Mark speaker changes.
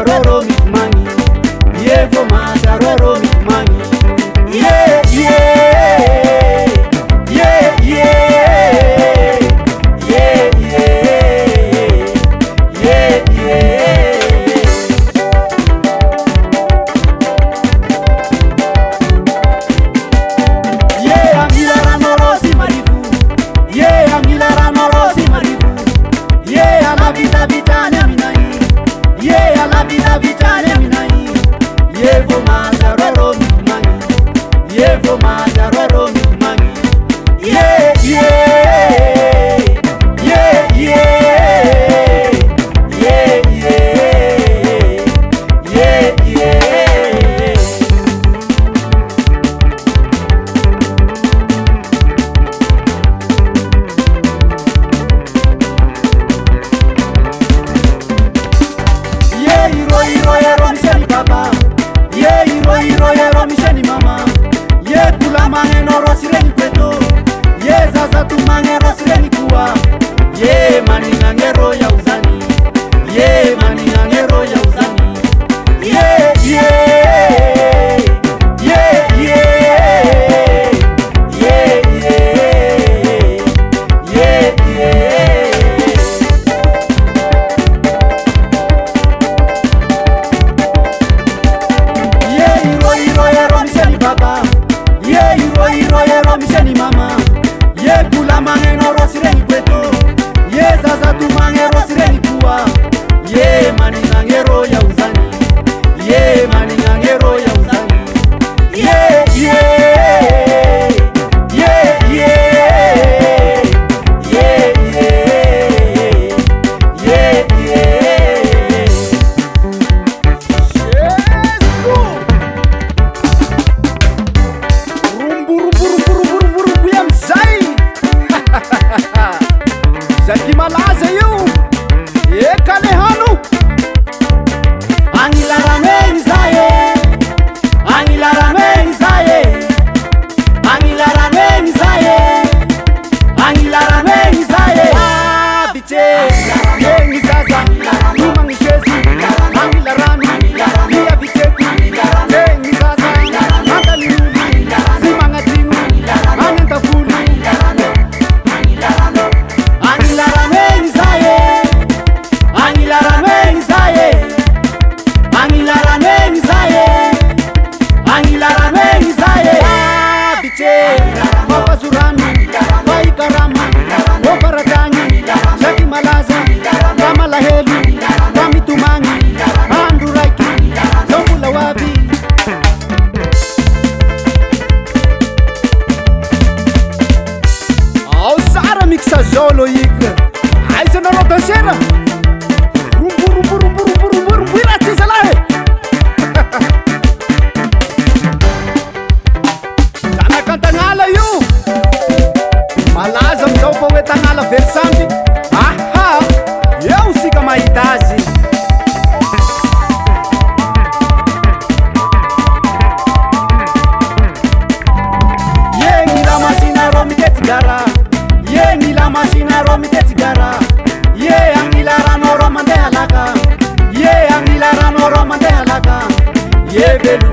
Speaker 1: roro mitmangi yevo masa roro mitmangi yeah yeah yeah yeah yeah yeah yeah yeah angilara norosi marifu yeah angilara norosi marifu yeah la vida vitane minai yeah la vida vitane minai yevo masa roro mitmangi yevo masa roro mitmangi yeah yeah yeah yeah yeah yeah yeah yeah iro ero misheni baba yeah iro ero misheni mama yeah kula mangeno rosireni kweto yeah zaza tu mangero sireni kuwa yeah maninga ngero ya uzani yeah maninga ngero ya uzani yeah yeah yeah yeah yeah yeah yeah yeah iro ero misheni baba yeah iro ero misheni mama yeah kula mangeno rosireni kweto yeah zaza tu mangero sireni kuwa yeah maninga ngero ya uzani yeah maninga ngero ya uzani yeah yeah yeah yeah yeah yeah yeah rumbu ya mzai zaki malaza io ekale hanu angilarameni zaye angilarameni zaye angilarameni zaye angilarameni zaye biche yengi zaza numangishezi angilarani via bicheku yengi zaza angalini zimangatinu anentafuli angilarameni zaye angilarameni zaye angilarameni zaye angilarameni zaye biche mapazurani vaikarama oparatangi shaki malaza kamalahelu kamitumangi anduraiki zombula wavi ao sara mixa zolo ika aizanareo dansera rumbu iratsizalahy zanakantagnala io malaza amizao fa hoe tagnala verisamby aha eo sika mahita azy ye ngila masina ro mitetsigara ye ngila masina ro mitetsigara ye angilarano ro mandeha laka ye angilarano ro mandeha laka ye velu